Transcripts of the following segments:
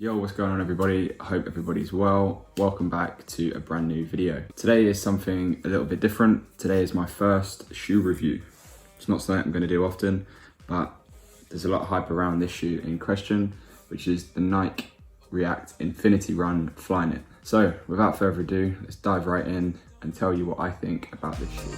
Yo, what's going on everybody? I hope everybody's well. Welcome back to a brand new video. Today is something a little bit different. Today is my first shoe review. It's not something I'm going to do often, but there's a lot of hype around this shoe in question, which is the Nike React Infinity Run Flyknit. So without further ado, let's dive right in and tell you what I think about this shoe.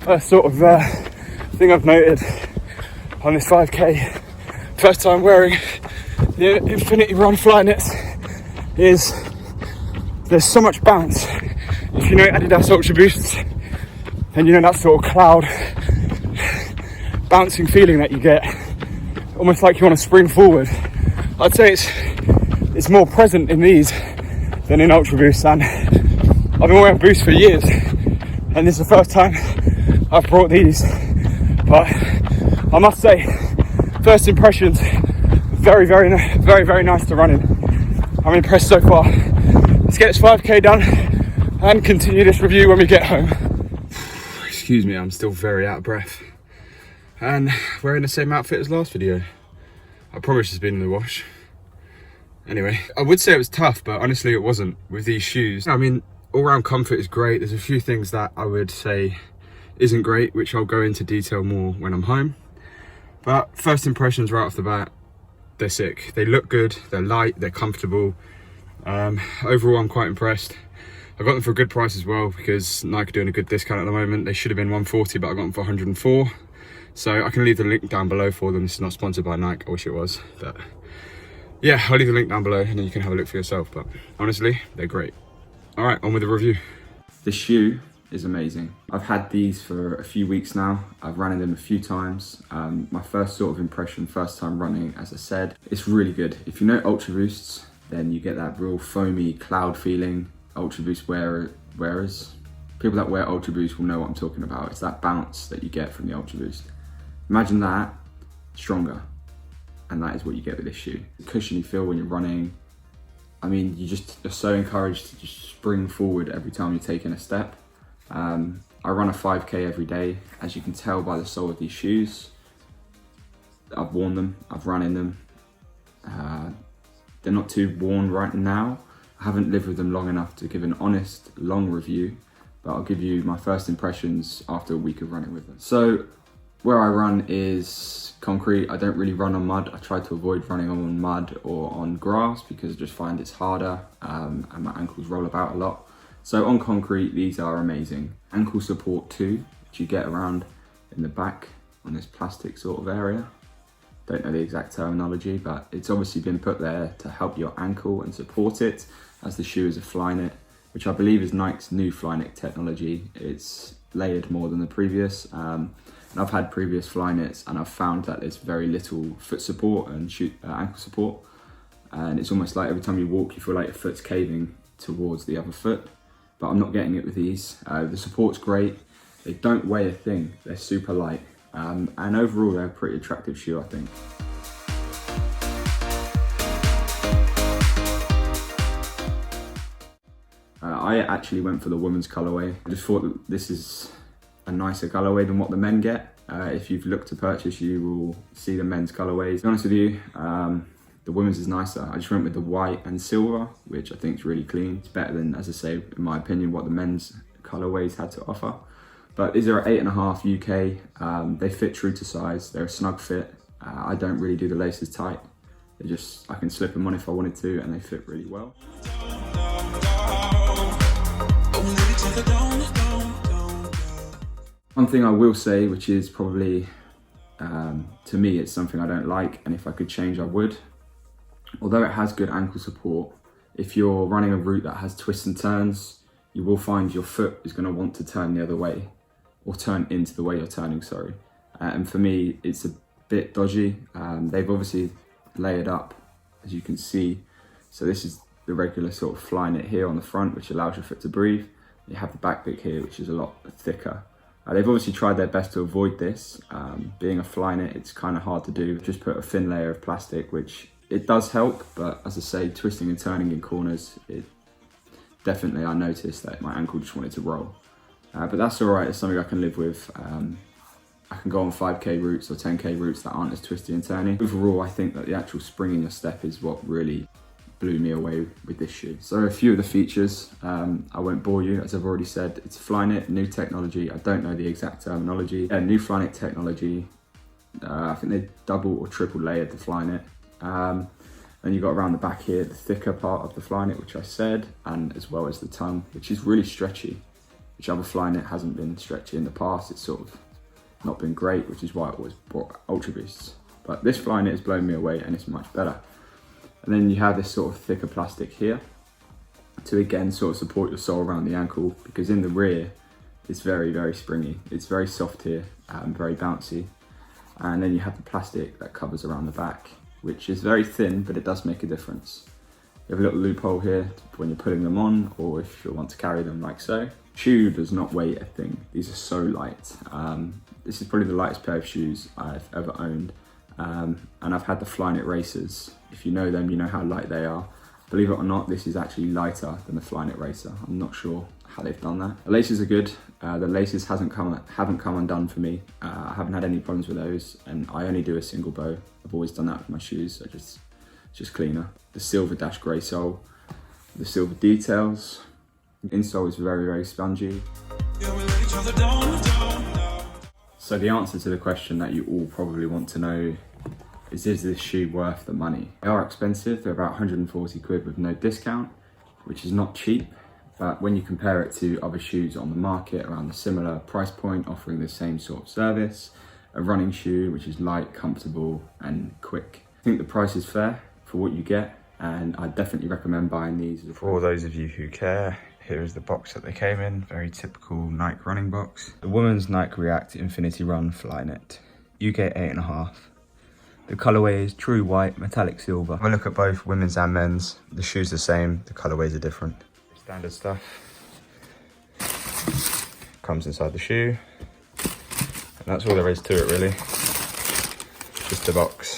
First sort of thing I've noted on this 5K, first time wearing the Infinity Run Flyknits, is there's so much bounce. If you know Adidas Ultra Boosts, then you know that sort of cloud bouncing feeling that you get, almost like you want to spring forward. I'd say it's more present in these than in Ultra Boosts, and I've been wearing Boosts for years, and this is the first time I've brought these. But I must say, first impressions, very nice to run in. I'm impressed so far. Let's get this 5K done and continue this review when we get home. Excuse me, I'm still very out of breath and wearing the same outfit as last video. I promise it's been in the wash. Anyway, I would say it was tough, but honestly it wasn't with these shoes. I mean, all round comfort is great. There's a few things that I would say isn't great, which I'll go into detail more when I'm home. But first impressions right off the bat, they're sick. They look good, they're light, they're comfortable. Overall, I'm quite impressed. I got them for a good price as well, because Nike are doing a good discount at the moment. They should have been 140, but I got them for 104. So I can leave the link down below for them. This is not sponsored by Nike, I wish it was. But yeah, I'll leave the link down below and then you can have a look for yourself. But honestly, they're great. All right, on with the review. This shoe is amazing. I've had these for a few weeks now. I've run in them a few times. My first sort of impression, first time running, as I said, it's really good. If you know Ultra Boosts, then you get that real foamy cloud feeling. Ultra Boost wearers, people that wear Ultra Boost will know what I'm talking about. It's that bounce that you get from the Ultra Boost. Imagine that, stronger. And that is what you get with this shoe. The cushiony feel when you're running. I mean, you're so encouraged to just spring forward every time you're taking a step. I run a 5K every day, as you can tell by the sole of these shoes. I've worn them, I've run in them. They're not too worn right now. I haven't lived with them long enough to give an honest, long review, but I'll give you my first impressions after a week of running with them. So, where I run is concrete. I don't really run on mud. I try to avoid running on mud or on grass because I just find it's harder and my ankles roll about a lot. So on concrete, these are amazing. Ankle support too, which you get around in the back on this plastic sort of area. Don't know the exact terminology, but it's obviously been put there to help your ankle and support it, as the shoe is a Flyknit, which I believe is Nike's new Flyknit technology. It's layered more than the previous. And I've had previous Flyknits and I've found that there's very little foot support and ankle support. And it's almost like every time you walk, you feel like your foot's caving towards the other foot. But I'm not getting it with these. The support's great. They don't weigh a thing. They're super light. And overall, they're a pretty attractive shoe, I think. I actually went for the women's colorway. I just thought that this is a nicer colorway than what the men get. If you've looked to purchase, you will see the men's colorways. To be honest with you, the women's is nicer. I just went with the white and silver, which I think is really clean. It's better than, as I say, in my opinion, what the men's colorways had to offer. But these are 8.5 UK. They fit true to size. They're a snug fit. I don't really do the laces tight. I can slip them on if I wanted to, and they fit really well. One thing I will say, which is probably, to me, it's something I don't like, and if I could change, I would. Although it has good ankle support, if you're running a route that has twists and turns, you will find your foot is going to want to turn the other way, or turn into the way you're turning, sorry. And for me, it's a bit dodgy. They've obviously layered up, as you can see. So this is the regular sort of Flyknit here on the front, which allows your foot to breathe. You have the back bit here, which is a lot thicker. They've obviously tried their best to avoid this. Being a Flyknit, it's kind of hard to do. Just put a thin layer of plastic, which it does help, but as I say, twisting and turning in corners, I noticed that my ankle just wanted to roll. But that's all right, it's something I can live with. I can go on 5K routes or 10K routes that aren't as twisty and turny. Overall, I think that the actual spring in your step is what really blew me away with this shoe. So a few of the features, I won't bore you, as I've already said. It's Flyknit, new technology. I don't know the exact terminology. New Flyknit technology. I think they double or triple layered the Flyknit. Then you got around the back here, the thicker part of the Flyknit, which I said, and as well as the tongue, which is really stretchy, which other Flyknit hasn't been stretchy in the past. It's sort of not been great, which is why I always bought Ultra Boosts. But this Flyknit has blown me away and it's much better. And then you have this sort of thicker plastic here to again sort of support your sole around the ankle, because in the rear it's very, very springy. It's very soft here, very bouncy. And then you have the plastic that covers around the back, which is very thin, but it does make a difference. You have a little loophole here when you're putting them on, or if you want to carry them like so. Shoe does not weigh a thing. These are so light. This is probably the lightest pair of shoes I've ever owned. And I've had the Flyknit Racers. If you know them, you know how light they are. Believe it or not, this is actually lighter than the Flyknit Racer. I'm not sure how they've done that. The laces are good. The laces haven't come undone for me. I haven't had any problems with those, and I only do a single bow. I've always done that with my shoes, so just cleaner. The silver dash grey sole, the silver details. The insole is very, very spongy. So the answer to the question that you all probably want to know is this shoe worth the money? They are expensive, they're about 140 quid with no discount, which is not cheap, but when you compare it to other shoes on the market around a similar price point, offering the same sort of service, a running shoe which is light, comfortable and quick, I think the price is fair for what you get, and I definitely recommend buying these. For those of you who care, here is the box that they came in, very typical Nike running box. The women's Nike React Infinity Run Flyknit, UK 8.5. The colourway is true white, metallic silver. Have a look at both women's and men's. The shoe's the same, the colourways are different. Standard stuff. Comes inside the shoe. And that's all there is to it really. Just a box.